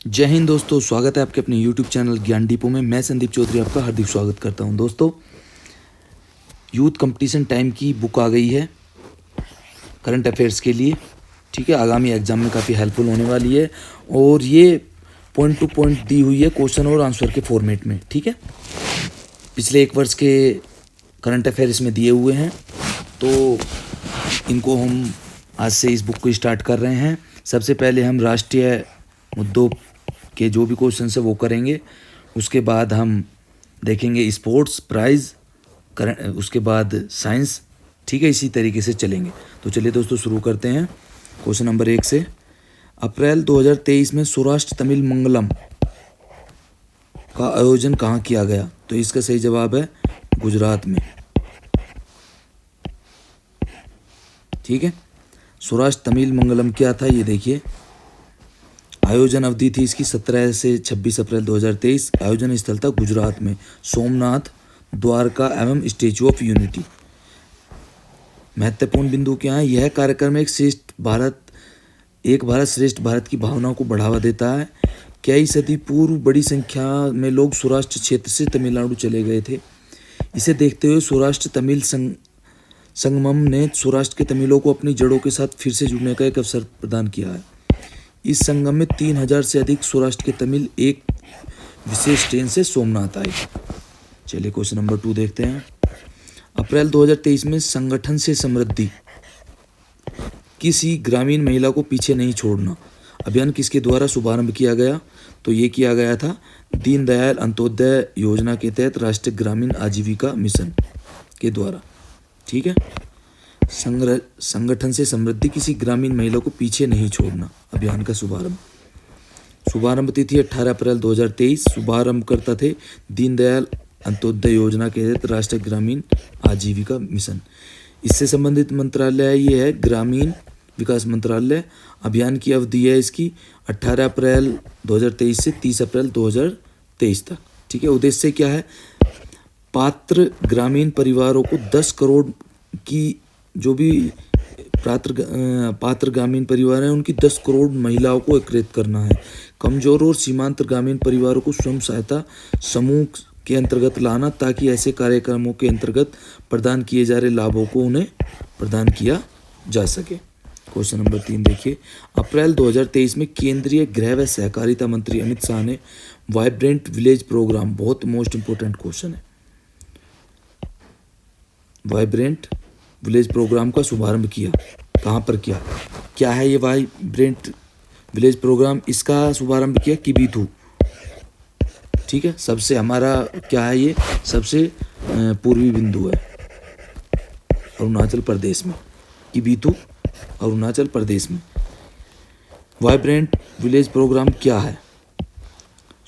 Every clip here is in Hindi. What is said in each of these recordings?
जय हिंद दोस्तों, स्वागत है आपके अपने YouTube चैनल ज्ञान डिपो में। मैं संदीप चौधरी आपका हार्दिक स्वागत करता हूं। दोस्तों, यूथ कंपटीशन टाइम की बुक आ गई है करंट अफेयर्स के लिए। ठीक है, आगामी एग्जाम में काफ़ी हेल्पफुल होने वाली है और ये पॉइंट टू पॉइंट दी हुई है क्वेश्चन और आंसर के फॉर्मेट में। ठीक है, पिछले एक वर्ष के करंट अफेयर इसमें दिए हुए हैं, तो इनको हम आज से इस बुक को स्टार्ट कर रहे हैं। सबसे पहले हम राष्ट्रीय मुद्दों के जो भी क्वेश्चन है वो करेंगे। उसके बाद हम देखेंगे स्पोर्ट्स प्राइज, उसके बाद साइंस। ठीक है, इसी तरीके से चलेंगे। तो चलिए दोस्तों, शुरू करते हैं क्वेश्चन नंबर 1 से। अप्रैल 2023 में सौराष्ट्र तमिल मंगलम का आयोजन कहाँ किया गया? तो इसका सही जवाब है गुजरात में। ठीक है, सौराष्ट्र तमिल मंगलम क्या था ये देखिए। आयोजन अवधि थी इसकी 17 से 26 अप्रैल 2023। आयोजन स्थल था गुजरात में, सोमनाथ, द्वारका एवं स्टेचू ऑफ यूनिटी। महत्वपूर्ण बिंदु क्या है? यह कार्यक्रम एक भारत श्रेष्ठ भारत की भावना को बढ़ावा देता है। कई सदी पूर्व बड़ी संख्या में लोग सौराष्ट्र क्षेत्र से तमिलनाडु चले गए थे। इसे देखते हुए सौराष्ट्र तमिल संगमम ने सौराष्ट्र के तमिलों को अपनी जड़ों के साथ फिर से जुड़ने का एक अवसर प्रदान किया है। इस संगम में 3000 से अधिक सौराष्ट्र के तमिल एक विशेष ट्रेन से सोमनाथ आए। चलिए क्वेश्चन नंबर 2 देखते हैं। अप्रैल 2023 में संगठन से समृद्धि, किसी ग्रामीण महिला को पीछे नहीं छोड़ना अभियान किसके द्वारा शुभारंभ किया गया? तो ये किया गया था दीनदयाल अंत्योदय योजना के तहत राष्ट्रीय ग्रामीण आजीविका मिशन के द्वारा। ठीक है, संगठन से समृद्धि, किसी ग्रामीण महिला को पीछे नहीं छोड़ना अभियान का शुभारंभ तिथि 18 अप्रैल 2023। शुभारंभकर्ता थे दीनदयाल अंत्योदय योजना के तहत राष्ट्रीय ग्रामीण आजीविका मिशन। इससे संबंधित मंत्रालय ये है ग्रामीण विकास मंत्रालय। अभियान की अवधि है इसकी 18 अप्रैल 2023 से 30 अप्रैल 2023 तक। ठीक है, उद्देश्य क्या है? पात्र ग्रामीण परिवारों को 10 करोड़ की, जो भी पात्र ग्रामीण परिवार हैं उनकी 10 करोड़ महिलाओं को एकीकृत करना है। कमजोर और सीमांत ग्रामीण परिवारों को स्वयं सहायता समूह के अंतर्गत लाना, ताकि ऐसे कार्यक्रमों के अंतर्गत प्रदान किए जा रहे लाभों को उन्हें प्रदान किया जा सके। क्वेश्चन नंबर 3 देखिए। अप्रैल 2023 में केंद्रीय गृह व सहकारिता मंत्री अमित शाह ने वाइब्रेंट विलेज प्रोग्राम, बहुत मोस्ट इंपोर्टेंट क्वेश्चन है, वाइब्रेंट विलेज प्रोग्राम का शुभारंभ किया। कहाँ पर किया? क्या है ये वाइब्रेंट विलेज प्रोग्राम? इसका शुभारंभ किया किबीथू। ठीक है, सबसे हमारा क्या है, ये सबसे पूर्वी बिंदु है अरुणाचल प्रदेश में, किबीथू अरुणाचल प्रदेश में। वाइब्रेंट विलेज प्रोग्राम क्या है?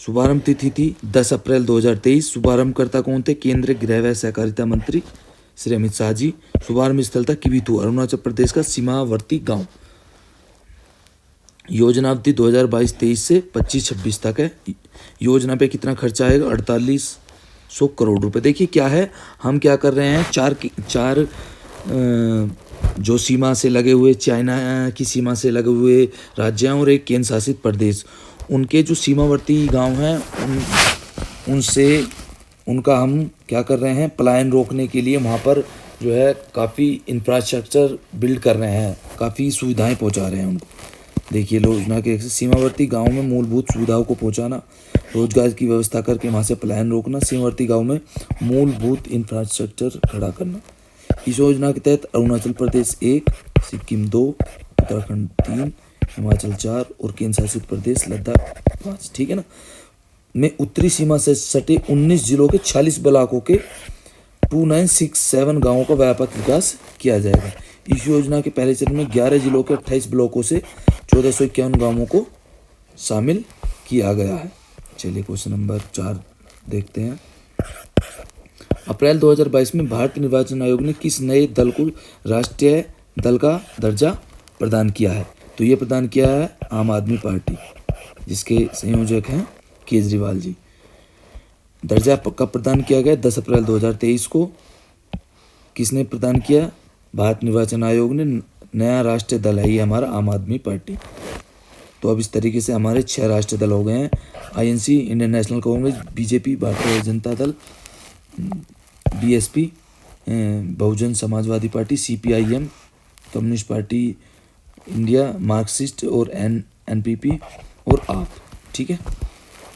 शुभारंभ तिथि थी 10 अप्रैल 2023। शुभारंभकर्ता कौन थे? केंद्रीय गृह व सहकारिता मंत्री श्री अमित शाह जी। शुभारंभ स्थल था किबीथू, अरुणाचल प्रदेश का सीमावर्ती गांव। योजना अवधि 2022-23 से 25-26 तक है। योजना पे कितना खर्चा आएगा? 4800 करोड़ रुपए। देखिए क्या है, हम क्या कर रहे हैं, चार जो सीमा से लगे हुए, चाइना की सीमा से लगे हुए राज्य हैं और एक केंद्र शासित प्रदेश, उनके जो सीमावर्ती गांव हैं उनसे उनका हम क्या कर रहे हैं, पलायन रोकने के लिए वहाँ पर जो है काफ़ी इंफ्रास्ट्रक्चर बिल्ड कर रहे हैं, काफ़ी सुविधाएं पहुँचा रहे हैं उनको। देखिए, योजना के सीमावर्ती गांव में मूलभूत सुविधाओं को पहुंचाना, रोजगार की व्यवस्था करके वहाँ से पलायन रोकना, सीमावर्ती गांव में मूलभूत इंफ्रास्ट्रक्चर खड़ा करना। इस योजना के तहत अरुणाचल प्रदेश 1, सिक्किम 2, उत्तराखंड 3, हिमाचल 4 और केंद्र शासित प्रदेश लद्दाख 5, ठीक है ना, में उत्तरी सीमा से सटे 19 जिलों के 46 ब्लॉकों के 2967 गांवों का व्यापक विकास किया जाएगा। इस योजना के पहले चरण में 11 जिलों के 28 ब्लॉकों से 1451 गांवों को शामिल किया गया है। चलिए क्वेश्चन नंबर 4 देखते हैं। अप्रैल 2022 में भारतीय निर्वाचन आयोग ने किस नए दल को राष्ट्रीय दल का दर्जा प्रदान किया है? तो ये प्रदान किया है आम आदमी पार्टी, जिसके संयोजक हैं केजरीवाल जी। दर्जा कब प्रदान किया गया? 10 अप्रैल 2023 को। किसने प्रदान किया? भारत निर्वाचन आयोग ने। नया राष्ट्रीय दल है ये हमारा आम आदमी पार्टी। तो अब इस तरीके से हमारे 6 राष्ट्रीय दल हो गए हैं। INC, Indian National Congress, BJP Bharatiya Janata Dal, BSP Bahujan Samajwadi Party, CPIM Communist Party India, Marxist और एनपीपी और आप। ठीक है,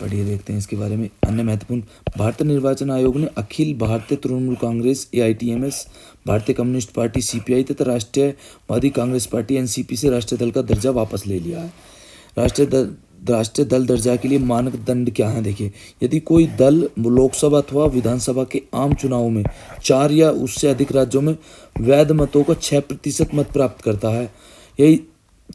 पढ़िए देखते हैं इसके बारे में। अन्य महत्वपूर्ण, भारतीय निर्वाचन आयोग ने अखिल भारतीय तृणमूल कांग्रेस एआईटीएमएस, भारतीय कम्युनिस्ट पार्टी सीपीआई तथा राष्ट्रीयवादी कांग्रेस पार्टी एनसीपी से राष्ट्रीय दल का दर्जा वापस ले लिया है। राष्ट्रीय दल दर्जा के लिए मानदंड क्या है देखिए। यदि कोई दल लोकसभा अथवा विधानसभा के आम चुनाव में 4 या उससे अधिक राज्यों में वैध मतों का 6% मत प्राप्त करता है, यही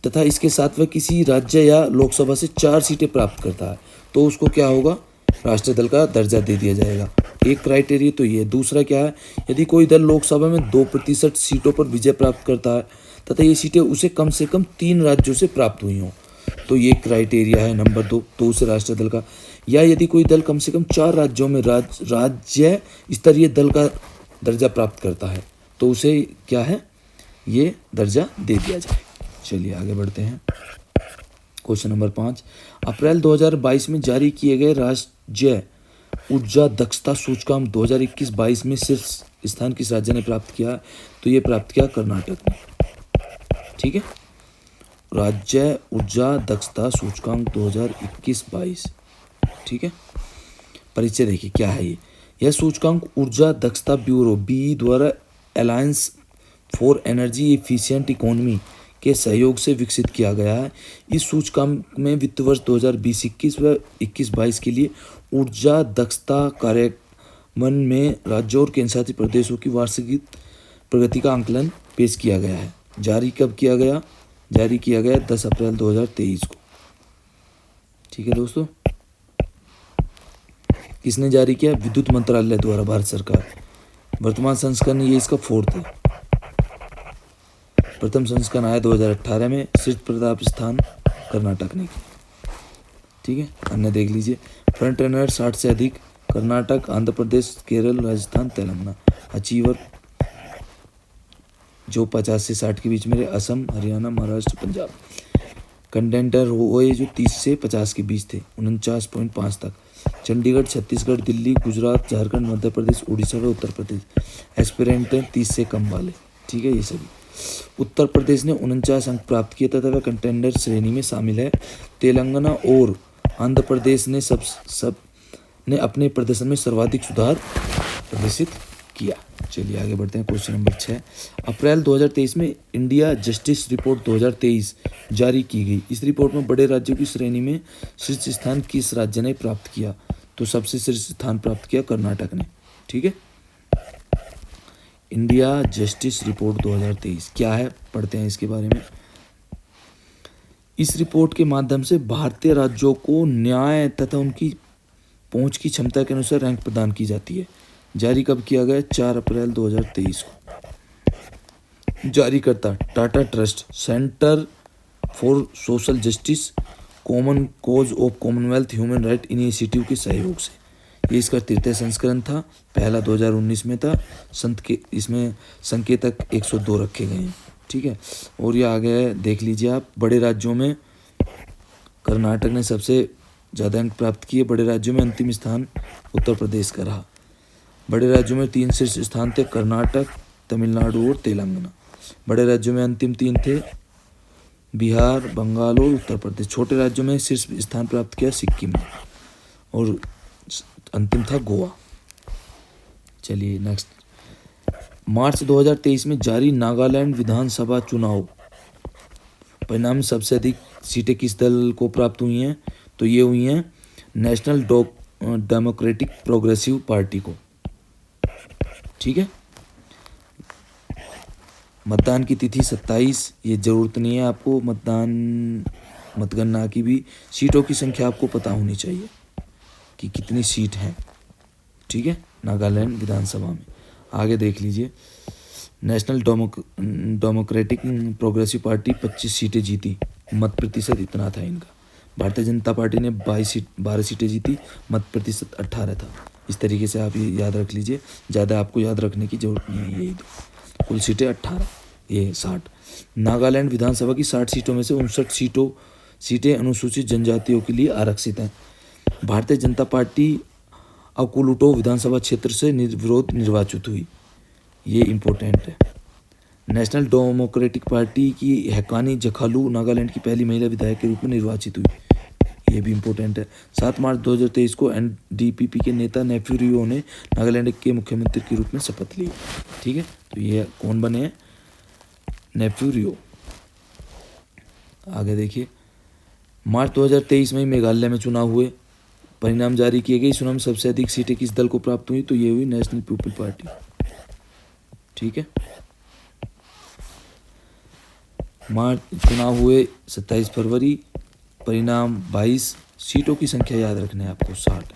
तथा इसके साथ वह किसी राज्य या लोकसभा से 4 सीटें प्राप्त करता है, तो उसको क्या होगा, राष्ट्रीय दल का दर्जा दे दिया जाएगा। एक क्राइटेरिया तो ये। दूसरा क्या है, यदि कोई दल लोकसभा में 2% सीटों पर विजय प्राप्त करता है तथा ये सीटें उसे कम से कम 3 राज्यों से प्राप्त हुई हों, तो ये क्राइटेरिया है नंबर 2, तो उसे राष्ट्रीय दल का। या यदि कोई दल कम से कम 4 राज्यों में राज्य स्तरीय दल का दर्जा प्राप्त करता है, तो उसे क्या है, ये दर्जा दे दिया जाए। चलिए आगे बढ़ते हैं। क्वेश्चन नंबर 5, अप्रैल 2022 में जारी किए गए राज्य ऊर्जा दक्षता सूचकांक 2021-22 में शीर्ष स्थान किस राज्य ने प्राप्त किया, तो ये प्राप्त किया कर्नाटक ने। ठीक है, राज्य ऊर्जा दक्षता सूचकांक 2021-22। ठीक है, परिचय देखिए क्या है ये। यह सूचकांक ऊर्जा दक्षता ब्यूरो बीई द्वारा alliance for energy efficient economy के सहयोग से विकसित किया गया है। इस सूचकांक में वित्त वर्ष 2020-21 व 21-22 के लिए ऊर्जा दक्षता कार्यान्वयन में राज्यों और केंद्रशासित प्रदेशों की वार्षिक प्रगति का आंकलन पेश किया गया है। जारी कब किया गया, जारी किया गया 10 अप्रैल 2023 को। ठीक है दोस्तों, किसने जारी किया, विद्युत मंत्रालय द्वारा, भारत सरकार। वर्तमान संस्करण ये इसका 4th है। प्रथम संस्करण आया 2018 में, शीर्ष प्रताप स्थान कर्नाटक ने किया। ठीक है, अन्य देख लीजिए। फ्रंट रनर 60 से अधिक, कर्नाटक, आंध्र प्रदेश, केरल, राजस्थान, तेलंगाना। अचीवर जो 50 से 60 के बीच में रहे, असम, हरियाणा, महाराष्ट्र, पंजाब। कंटेंटर हुए जो 30 से 50 के बीच थे, 49.5 तक। चंडीगढ़, छत्तीसगढ़, दिल्ली, गुजरात, झारखंड, मध्य प्रदेश, उड़ीसा व उत्तर प्रदेश। एस्पिरेंट हैं 30 से कम वाले। ठीक है, ये सभी। उत्तर प्रदेश ने 49 अंक प्राप्त किए तथा वह कंटेंडर श्रेणी में शामिल है। तेलंगाना और आंध्र प्रदेश ने सब ने अपने प्रदर्शन में सर्वाधिक सुधार प्रदर्शित किया। चलिए आगे बढ़ते हैं। क्वेश्चन नंबर 6, अप्रैल 2023 में इंडिया जस्टिस रिपोर्ट 2023 जारी की गई। इस रिपोर्ट में बड़े राज्यों की श्रेणी में शीर्ष स्थान किस राज्य ने प्राप्त किया, तो सबसे शीर्ष स्थान प्राप्त किया कर्नाटक ने। ठीक है, इंडिया जस्टिस रिपोर्ट 2023 क्या है, पढ़ते हैं इसके बारे में। इस रिपोर्ट के माध्यम से भारतीय राज्यों को न्याय तथा उनकी पहुंच की क्षमता के अनुसार रैंक प्रदान की जाती है। जारी कब किया गया, 4 अप्रैल 2023 को। जारीकर्ता Tata Trust, Centre for Social Justice, Common Cause of Commonwealth Human Right Initiative के सहयोग से। ये इसका 3य संस्करण था, पहला 2019 में था। इसमें संकेतक 102 रखे गए हैं। ठीक है, और ये आगे देख लीजिए आप। बड़े राज्यों में कर्नाटक ने सबसे ज़्यादा अंक प्राप्त किए। बड़े राज्यों में अंतिम स्थान उत्तर प्रदेश का रहा। बड़े राज्यों में 3 शीर्ष स्थान थे, कर्नाटक, तमिलनाडु और तेलंगाना। बड़े राज्यों में अंतिम 3 थे, बिहार, बंगाल और उत्तर प्रदेश। छोटे राज्यों में शीर्ष स्थान प्राप्त किया सिक्किम ने, और अंतिम था गोवा। चलिए नेक्स्ट, मार्च 2023 में जारी नागालैंड विधानसभा चुनाव परिणाम सबसे अधिक सीटें किस दल को प्राप्त हुई हैं, तो ये हुई हैं नेशनल डेमोक्रेटिक प्रोग्रेसिव पार्टी को। ठीक है, मतदान की तिथि 27, ये जरूरत नहीं है आपको मतगणना की भी। सीटों की संख्या आपको पता होनी चाहिए कि कितनी सीट हैं। ठीक है, नागालैंड विधानसभा में। आगे देख लीजिए, नेशनल डेमोक्रेटिक प्रोग्रेसिव पार्टी 25 सीटें जीती, मत प्रतिशत इतना था इनका। भारतीय जनता पार्टी ने 12 सीटें जीती, मत प्रतिशत 18 था। इस तरीके से आप ये याद रख लीजिए, ज़्यादा आपको याद रखने की जरूरत नहीं है। यही दो, कुल सीटें 18, ये 60। नागालैंड विधानसभा की 60 सीटों में से 59 सीटों सीटें अनुसूचित जनजातियों के लिए आरक्षित हैं। भारतीय जनता पार्टी अकुलुटो विधानसभा क्षेत्र से निर्विरोध निर्वाचित हुई, ये इम्पोर्टेंट है। नेशनल डेमोक्रेटिक पार्टी की हैकानी जखालू नागालैंड की पहली महिला विधायक के रूप में निर्वाचित हुई, ये भी इम्पोर्टेंट है। 7 मार्च 2023 को एनडीपीपी के नेता नेफ्यू रियो ने नागालैंड के मुख्यमंत्री के रूप में शपथ ली। ठीक है, तो ये कौन बने हैं? नेफ्यू रियो। आगे देखिए, मार्च 2023 में मेघालय में चुनाव हुए, परिणाम जारी किए गए। चुनाव में सबसे अधिक सीटें किस दल को प्राप्त हुई? तो ये हुई नेशनल पीपल पार्टी। ठीक है, मार्च चुनाव हुए 27 फरवरी, परिणाम 22, सीटों की संख्या याद रखना है आपको 60।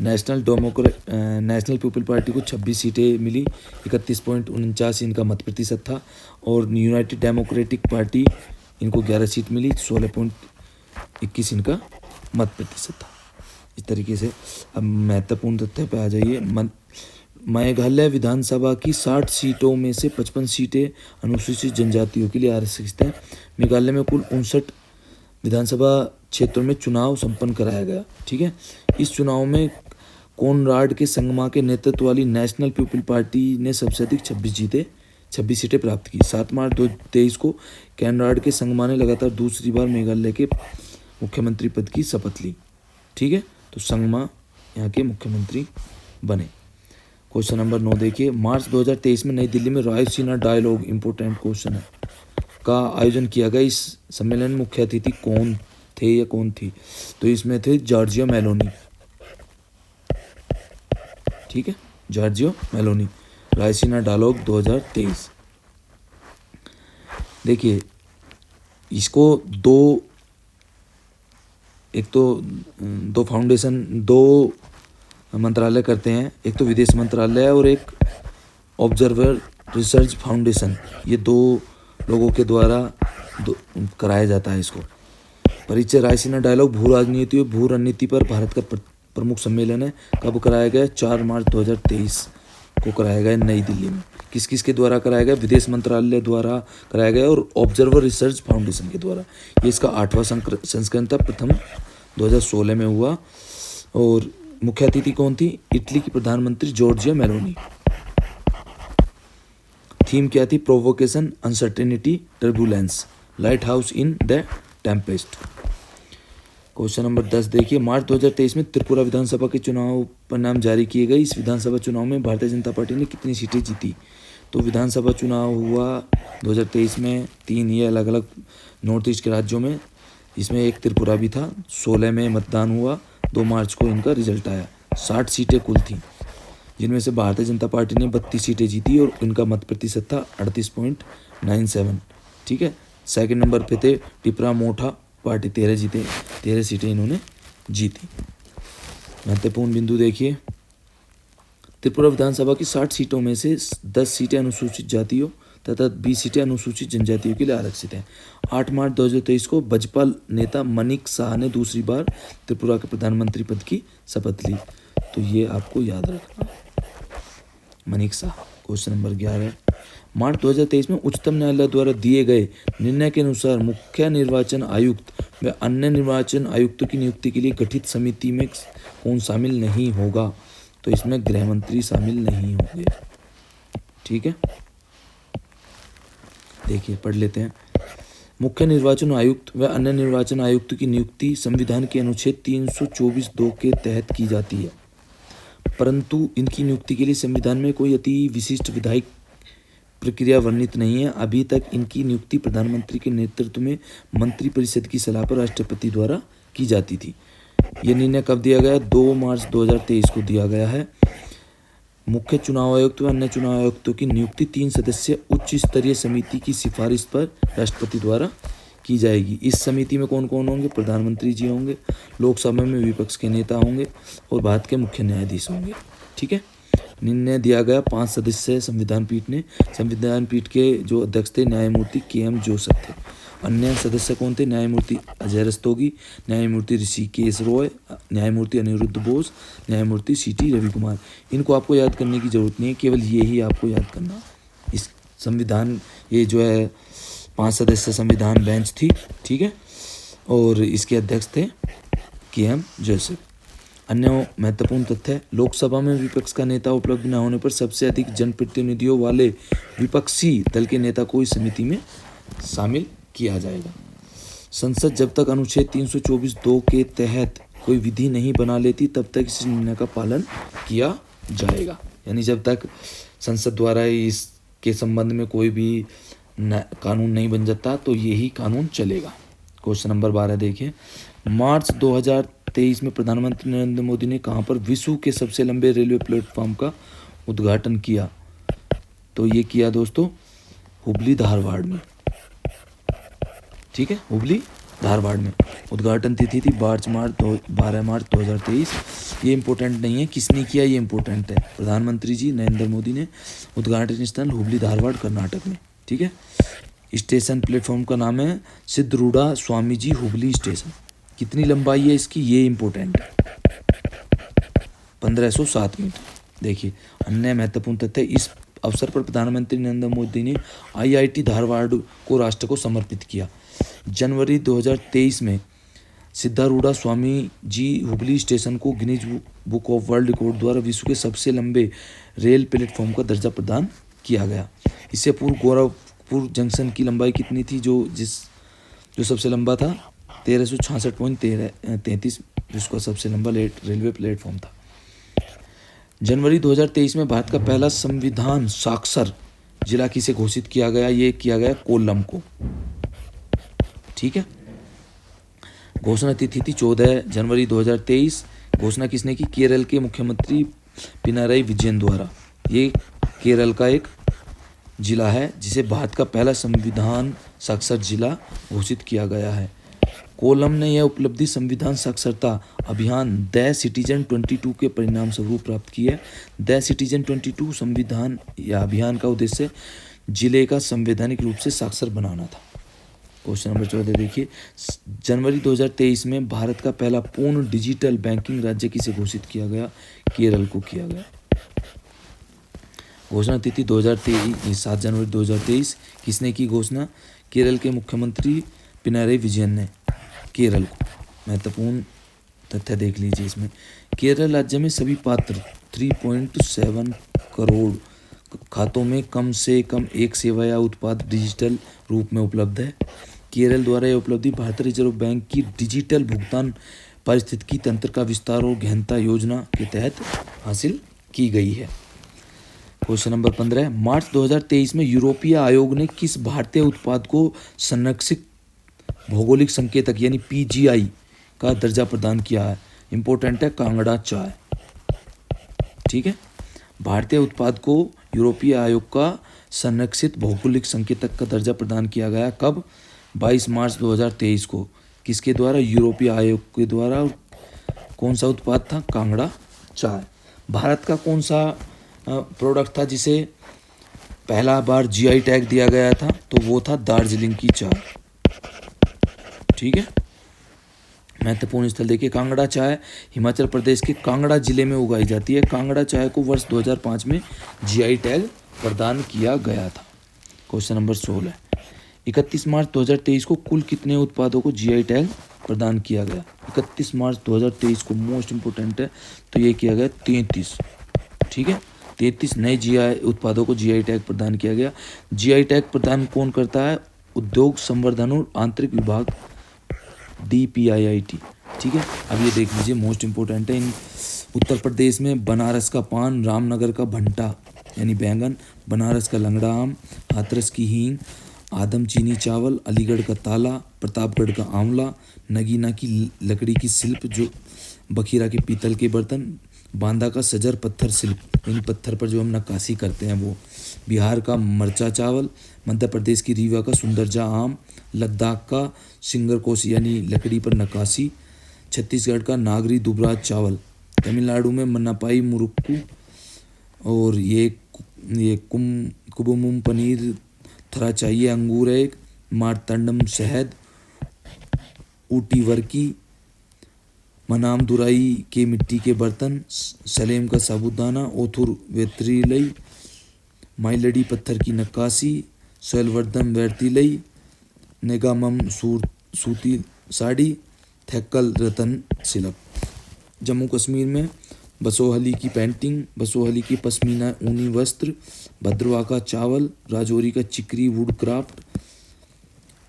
नेशनल पीपल पार्टी को 26 सीटें मिली, 31.49 इनका मत प्रतिशत था। और यूनाइटेड डेमोक्रेटिक पार्टी इनको 11 सीट मिली, 16.21 इनका मत प्रतिशत था। इस तरीके से अब महत्वपूर्ण तथ्य पे आ जाइए। मेघालय विधानसभा की 60 सीटों में से 55 सीटें अनुसूचित जनजातियों के लिए आरक्षित हैं। मेघालय में कुल 59 विधानसभा क्षेत्रों में चुनाव संपन्न कराया गया। ठीक है, इस चुनाव में कोनराड के संगमा के नेतृत्व वाली नेशनल पीपल पार्टी ने सबसे अधिक 26 सीटें प्राप्त की। 7 मार्च 2023 को कोनराड के संगमा ने लगातार दूसरी बार मेघालय के मुख्यमंत्री पद की शपथ ली। ठीक है, तो संगमा यहाँ के मुख्यमंत्री बने। क्वेश्चन नंबर 9 देखिए, मार्च 2023 में नई दिल्ली में रायसीना डायलॉग, इंपोर्टेंट क्वेश्चन है, का आयोजन किया गया। इस सम्मेलन में मुख्य अतिथि कौन थे या कौन थी? तो इसमें थे जॉर्जिया मेलोनी। ठीक है, जॉर्जिया मेलोनी। रायसीना डायलॉग 2023। देखिए, इसको दो फाउंडेशन, दो मंत्रालय करते हैं, एक तो विदेश मंत्रालय और एक ऑब्जर्वर रिसर्च फाउंडेशन। ये दो लोगों के द्वारा कराया जाता है इसको। परिचय, रायसीना डायलॉग भू राजनीति और भू रणनीति पर भारत का प्रमुख सम्मेलन है। कब कराया गया? 4 मार्च 2023 को कराया गया नई दिल्ली में। किस किस के द्वारा कराया गया? विदेश मंत्रालय द्वारा कराया गया और ऑब्जर्वर रिसर्च फाउंडेशन के द्वारा। ये इसका 8वां संस्करण था, प्रथम 2016 में हुआ। और मुख्य अतिथि कौन थी? इटली की प्रधानमंत्री जॉर्जिया मेलोनी। थीम क्या थी? Provocation, uncertainty, turbulence, light house in the Tempest. Question number 10 देखिए, मार्च 2023 में त्रिपुरा विधानसभा के चुनाव परिणाम जारी किए गए। इस विधानसभा चुनाव में भारतीय जनता पार्टी ने कितनी सीटें जीती? तो विधानसभा चुनाव हुआ 2023 में 3, ये अलग अलग नॉर्थ ईस्ट के राज्यों में, इसमें एक त्रिपुरा भी था। 16 में मतदान हुआ, 2 मार्च को इनका रिजल्ट आया। 60 सीटें कुल थी, जिनमें से भारतीय जनता पार्टी ने 32 सीटें जीती और इनका मत प्रतिशत था 38.97। ठीक है, सेकंड नंबर पे थे टिपरा मोठा पार्टी, 13 सीटें इन्होंने जीती। महत्वपूर्ण बिंदु देखिए, त्रिपुरा विधानसभा की 60 सीटों में से 10 सीटें अनुसूचित जातियों तथा 20 सीटें अनुसूचित जनजातियों के लिए आरक्षित हैं। 8 मार्च 2023 को भाजपा नेता मनिक शाह ने दूसरी बार त्रिपुरा के प्रधानमंत्री पद की शपथ ली। तो ये आपको याद रखना, मनिक शाह। क्वेश्चन नंबर 11, मार्च 2023 में उच्चतम न्यायालय द्वारा दिए गए निर्णय के अनुसार मुख्य निर्वाचन आयुक्त व अन्य निर्वाचन आयुक्तों की नियुक्ति के लिए गठित समिति में कौन शामिल नहीं होगा? तो इसमें गृह मंत्री शामिल नहीं होंगे। ठीक है, देखिए पढ़ लेते हैं। मुख्य निर्वाचन आयुक्त व अन्य निर्वाचन आयुक्त की नियुक्ति संविधान के अनुच्छेद 324(2) के तहत की जाती है, परंतु इनकी नियुक्ति के लिए संविधान में कोई अति विशिष्ट विधायी प्रक्रिया वर्णित नहीं है। अभी तक इनकी नियुक्ति प्रधानमंत्री के नेतृत्व में मंत्रिपरिषद की सलाह पर राष्ट्रपति द्वारा की जाती थी। यह निर्णय कब दिया गया? 2 मार्च 2023 को दिया गया है। मुख्य चुनाव आयुक्त व अन्य चुनाव आयुक्तों की नियुक्ति 3 सदस्यीय उच्च स्तरीय समिति की सिफारिश पर राष्ट्रपति द्वारा की जाएगी। इस समिति में कौन कौन होंगे? प्रधानमंत्री जी होंगे, लोकसभा में विपक्ष के नेता होंगे और भारत के मुख्य न्यायाधीश होंगे। ठीक है, निर्णय दिया गया 5 सदस्यीय संविधान पीठ ने। संविधान पीठ के जो अध्यक्ष थे न्यायमूर्ति KM जोसेफ थे। अन्य सदस्य कौन थे? न्यायमूर्ति अजय रस्तोगी, न्यायमूर्ति ऋषिकेश रॉय, न्यायमूर्ति अनिरुद्ध बोस, न्यायमूर्ति CT रविकुमार। इनको आपको याद करने की जरूरत नहीं है, केवल ये ही आपको याद करना। इस संविधान, ये जो है 5 सदस्य संविधान बेंच थी। ठीक है, और इसके अध्यक्ष थे KM जोसेफ। अन्य महत्वपूर्ण तथ्य, लोकसभा में विपक्ष का नेता उपलब्ध न होने पर सबसे अधिक जनप्रतिनिधियों वाले विपक्षी दल के नेता को इस समिति में शामिल किया जाएगा। संसद जब तक अनुच्छेद 324(2) के तहत कोई विधि नहीं बना लेती तब तक इस निर्णय का पालन किया जाएगा। यानी जब तक संसद द्वारा इसके संबंध में कोई भी कानून नहीं बन जाता तो यही कानून चलेगा। क्वेश्चन नंबर 12 देखिए, मार्च 2023 में प्रधानमंत्री नरेंद्र मोदी ने कहाँ पर विश्व के सबसे लंबे रेलवे प्लेटफॉर्म का उद्घाटन किया? तो ये किया दोस्तों हुबली धारवाड़ में। ठीक है, हुबली धारवाड़ में। उद्घाटन तिथि थी 12 मार्च 2023। ये इम्पोर्टेंट नहीं है किसने किया, ये इम्पोर्टेंट है। प्रधानमंत्री जी नरेंद्र मोदी ने उद्घाटन स्थल हुबली धारवाड़ कर्नाटक में। ठीक है, स्टेशन प्लेटफॉर्म का नाम है सिद्धरूढ़ा स्वामी जी हुबली स्टेशन। कितनी लंबाई है इसकी, ये इम्पोर्टेंट है, 1507 मीटर। देखिए अन्य महत्वपूर्ण तथ्य, इस अवसर पर प्रधानमंत्री नरेंद्र मोदी ने IIT धारवाड़ को राष्ट्र को समर्पित किया। जनवरी 2023 में सिद्धारूढ़ा स्वामी जी हुबली स्टेशन को Guinness book of world record द्वारा विश्व के सबसे लंबे रेल प्लेटफॉर्म का दर्जा प्रदान किया गया। इससे पूर्व गोरखपुर जंक्शन की लंबाई कितनी थी, जो सबसे लंबा था 1366.33, जिसका सबसे लंबा रेलवे प्लेटफॉर्म था। जनवरी 2023 में भारत का पहला संविधान साक्षर जिला किसे घोषित किया गया? ये किया गया कोल्लम को। ठीक है, घोषणा तिथि थी 14 जनवरी 2023। घोषणा किसने की? केरल के मुख्यमंत्री पिनाराई विजयन द्वारा। ये केरल का एक जिला है जिसे भारत का पहला संविधान साक्षर जिला घोषित किया गया है। कोल्लम ने यह उपलब्धि संविधान साक्षरता अभियान द सिटीजन 22 के परिणाम स्वरूप प्राप्त की है। द सिटीजन 22 संविधान या अभियान का उद्देश्य जिले का संवैधानिक रूप से साक्षर बनाना था। क्वेश्चन नंबर 14 देखिए, जनवरी 2023 में भारत का पहला पूर्ण डिजिटल बैंकिंग राज्य किसे घोषित किया गया? केरल को किया गया। घोषणा तिथि 2023 7 जनवरी 2023। किसने की घोषणा? केरल के मुख्यमंत्री पिनाराई विजयन ने केरल को। महत्वपूर्ण तथ्य देख लीजिए इसमें, केरल राज्य में सभी पात्र 3.7 करोड़ खातों में कम से कम एक सेवा या उत्पाद डिजिटल रूप में उपलब्ध है। केरल द्वारा यह उपलब्धि भारतीय रिजर्व बैंक की डिजिटल भुगतान पारिस्थितिकी तंत्र का विस्तार और गहनता योजना के तहत हासिल की गई है। क्वेश्चन नंबर 15, मार्च 2023 में यूरोपीय आयोग ने किस भारतीय उत्पाद को संरक्षित भौगोलिक संकेतक यानी PGI का दर्जा प्रदान किया है? इंपॉर्टेंट है, कांगड़ा चाय। ठीक है, भारतीय उत्पाद को यूरोपीय आयोग का संरक्षित भौगोलिक संकेतक का दर्जा प्रदान किया गया। कब? 22 मार्च 2023 को। किसके द्वारा? यूरोपीय आयोग के द्वारा। कौन सा उत्पाद था? कांगड़ा चाय। भारत का कौन सा प्रोडक्ट था जिसे पहला बार GI टैग दिया गया था? तो वो था दार्जिलिंग की चाय। ठीक है, महत्वपूर्ण स्थल देखिए, कांगड़ा चाय हिमाचल प्रदेश के कांगड़ा जिले में उगाई जाती है। कांगड़ा चाय को वर्ष 2005 में GI टैग प्रदान किया गया था। क्वेश्चन नंबर 16, 31 मार्च 2023 को कुल कितने उत्पादों को GI टैग प्रदान किया गया? 31 मार्च 2023 को मोस्ट इंपोर्टेंट है, तो ये किया गया 33। ठीक है, 33 नए GI उत्पादों को GI टैग प्रदान किया गया। GI टैग प्रदान कौन करता है? उद्योग संवर्धन और आंतरिक विभाग DPIIT। ठीक है, अब ये देख लीजिए मोस्ट इंपोर्टेंट है। उत्तर प्रदेश में बनारस का पान, रामनगर का भंटा यानी बैंगन, बनारस का लंगड़ा आम, हाथरस की हींग, आदम चीनी चावल, अलीगढ़ का ताला, प्रतापगढ़ का आंवला, नगीना की लकड़ी की शिल्प जो बखीरा के पीतल के बर्तन, बांदा का सजर पत्थर शिल्प यानी पत्थर पर जो हम नक्काशी करते हैं वो, बिहार का मरचा चावल, मध्य प्रदेश की रीवा का सुंदरजा आम, लद्दाख का सिंगरकोश यानी लकड़ी पर नक्काशी, छत्तीसगढ़ का नागरी दुबराज चावल, तमिलनाडु में मन्नापाई मुरुक्कू, और ये कुबुमुम पनीर, थराचाइये अंगूर है, मारतंडम शहद, ऊटी वर्की, मनामदुराई के मिट्टी के बर्तन, सलेम का साबुदाना, ओथुर वेत्रिलई, माइलडी पत्थर की नक्काशी, सैलवर्दम वैरतिलई, नेगामम साड़ी थेक्कल रतन शिल्प। जम्मू कश्मीर में बसोहली की पेंटिंग, बसोहली की पश्मीना ऊनी वस्त्र, भद्रवाह का चावल, राजौरी का चिकरी वुड क्राफ्ट,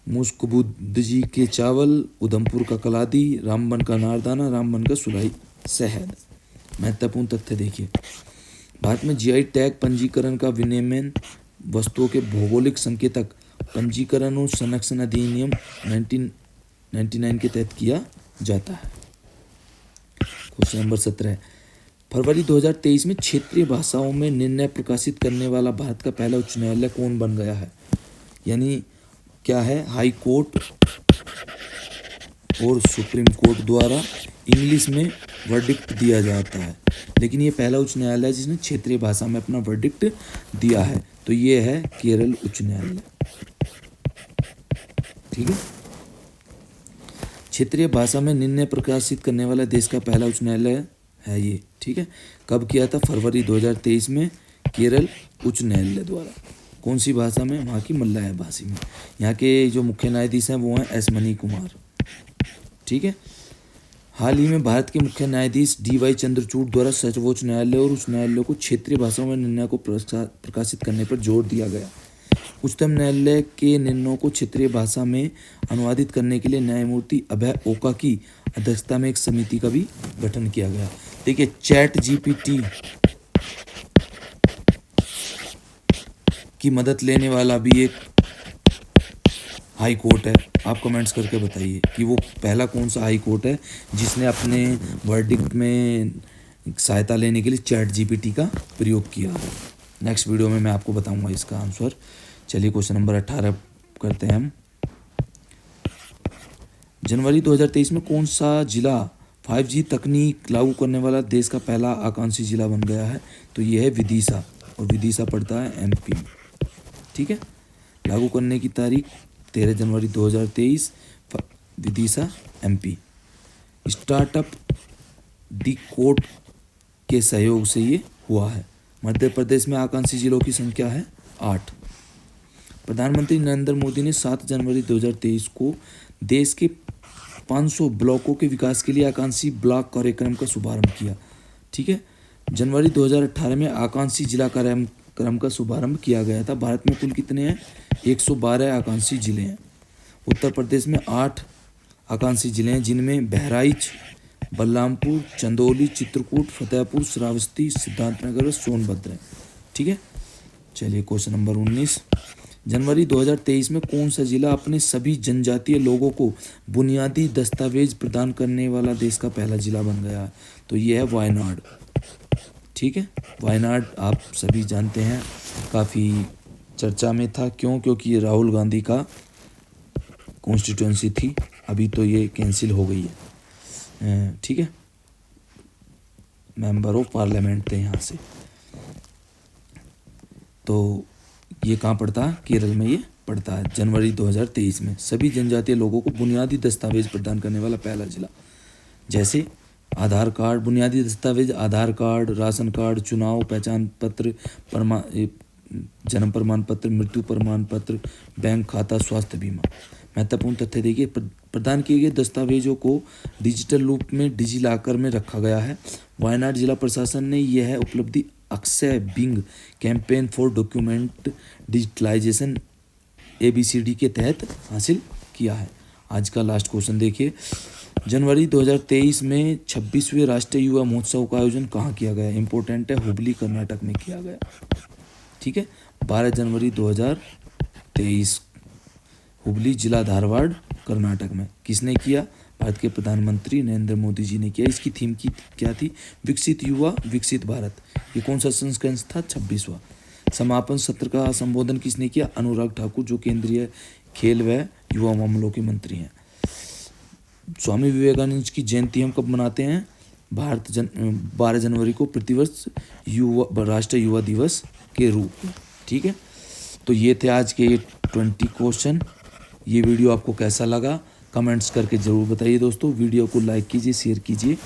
मुस्कबुद्जी के चावल, उधमपुर का कलादी, रामबन का नारदाना, रामबन का सुलाई शहद। महत्वपूर्ण तथ्य देखिए, भारत में जीआई टैग पंजीकरण का विनियमन वस्तुओं के भौगोलिक संकेतक पंजीकरण और संरक्षण अधिनियम 1999 के तहत किया जाता है। क्वेश्चन नंबर 17, फरवरी 2023 में क्षेत्रीय भाषाओं में निर्णय प्रकाशित करने वाला भारत का पहला उच्च न्यायालय कौन बन गया है? यानी क्या है, हाई कोर्ट और सुप्रीम कोर्ट द्वारा इंग्लिश में वर्डिक्ट दिया जाता है, लेकिन ये पहला उच्च न्यायालय है जिसने क्षेत्रीय भाषा में अपना वर्डिक्ट दिया है, तो ये है केरल उच्च न्यायालय। ठीक है, क्षेत्रीय भाषा में निर्णय प्रकाशित करने वाला देश का पहला उच्च न्यायालय है ये। ठीक है, कब किया था? फरवरी 2023 में केरल उच्च न्यायालय द्वारा। कौन सी भाषा में? वहाँ की मलयालय भाषी में। यहाँ के जो मुख्य न्यायाधीश हैं वो हैं एस मनी कुमार। ठीक है, हाल ही में भारत के मुख्य न्यायाधीश DY चंद्रचूड़ द्वारा सर्वोच्च न्यायालय और उच्च न्यायालय को क्षेत्रीय भाषाओं में निर्णय को प्रकाशित करने पर जोर दिया गया। उच्चतम न्यायालय के निर्णयों को क्षेत्रीय भाषा में अनुवादित करने के लिए न्यायमूर्ति अभय ओका की अध्यक्षता में एक समिति का भी गठन किया गया। देखिए, ChatGPT की मदद लेने वाला भी एक हाई कोर्ट है। आप कमेंट्स करके बताइए कि वो पहला कौन सा हाई कोर्ट है जिसने अपने वर्डिक्ट में सहायता लेने के लिए ChatGPT का प्रयोग किया। नेक्स्ट वीडियो में मैं आपको बताऊंगा इसका आंसर। चलिए क्वेश्चन नंबर 18 करते हैं हम। जनवरी 2023 में कौन सा जिला 5G तकनीक लागू करने वाला देश का पहला आकांक्षी जिला बन गया है? तो ये है विदिशा, और विदिशा पड़ता है MP। ठीक है, लागू करने की तारीख 13 जनवरी 2023, विदिशा MP। स्टार्टअप डिकोड के सहयोग से ये हुआ है। मध्य प्रदेश में आकांक्षी जिलों की संख्या है 8। प्रधानमंत्री नरेंद्र मोदी ने 7 जनवरी 2023 को देश के 500 ब्लॉकों के विकास के लिए आकांक्षी ब्लॉक कार्यक्रम का शुभारंभ किया। ठीक है, जनवरी 2018 में आकांक्षी जिला कार्यक्रम का शुभारंभ किया गया था। भारत में कुल कितने हैं? 112 आकांक्षी जिले हैं। उत्तर प्रदेश में 8 आकांक्षी जिले हैं, जिनमें बहराइच, बलरामपुर, चंदौली, चित्रकूट, फतेहपुर, श्रावस्ती, सिद्धार्थनगर और सोनभद्र है। ठीक है, चलिए क्वेश्चन नंबर 19। जनवरी 2023 में कौन सा जिला अपने सभी जनजातीय लोगों को बुनियादी दस्तावेज प्रदान करने वाला देश का पहला जिला बन गया है? तो ये है वायनाड। ठीक है, वायनाड आप सभी जानते हैं, काफ़ी चर्चा में था। क्यों? क्योंकि ये राहुल गांधी का कॉन्स्टिट्यूंसी थी। अभी तो ये कैंसिल हो गई है। ठीक है, मेंबर ऑफ पार्लियामेंट थे यहाँ से। तो ये कहाँ पड़ता है? केरल में ये पड़ता है। जनवरी 2023 में सभी जनजातीय लोगों को बुनियादी दस्तावेज प्रदान करने वाला पहला जिला, जैसे आधार कार्ड, बुनियादी दस्तावेज आधार कार्ड, राशन कार्ड, चुनाव पहचान पत्र, जन्म प्रमाण पत्र, मृत्यु प्रमाण पत्र, बैंक खाता, स्वास्थ्य बीमा। महत्वपूर्ण तथ्य देखिए, प्रदान किए गए दस्तावेजों को डिजिटल रूप में डिजिलॉकर में रखा गया है। वायनाड जिला प्रशासन ने यह उपलब्धि अक्षय बिंग campaign for document digitalisation ABCD के तहत हासिल किया है। आज का लास्ट क्वेश्चन देखिए, जनवरी 2023 में 26वें राष्ट्रीय युवा महोत्सव का आयोजन कहाँ किया गया? इंपॉर्टेंट है, हुबली कर्नाटक में किया गया। ठीक है, 12 जनवरी 2023 हुबली जिला धारवाड़ कर्नाटक में। किसने किया? भारत के प्रधानमंत्री नरेंद्र मोदी जी ने किया। इसकी थीम की क्या थी? विकसित युवा विकसित भारत। ये कौन सा संस्करण था? 26वां। समापन सत्र का संबोधन किसने किया? अनुराग ठाकुर, जो केंद्रीय खेल व युवा मामलों के मंत्री हैं। स्वामी विवेकानंद की जयंती हम कब मनाते हैं? 12 जनवरी को प्रतिवर्ष राष्ट्रीय युवा दिवस के रूप में। ठीक है, तो ये थे आज के 20 क्वेश्चन। ये वीडियो आपको कैसा लगा कमेंट्स करके ज़रूर बताइए दोस्तों। वीडियो को लाइक कीजिए, शेयर कीजिए,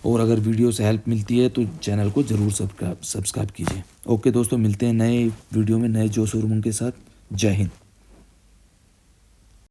और अगर वीडियो से हेल्प मिलती है तो चैनल को ज़रूर सब्सक्राइब कीजिए। ओके दोस्तों, मिलते हैं नए वीडियो में नए जोश और उमंग के साथ। जय हिंद।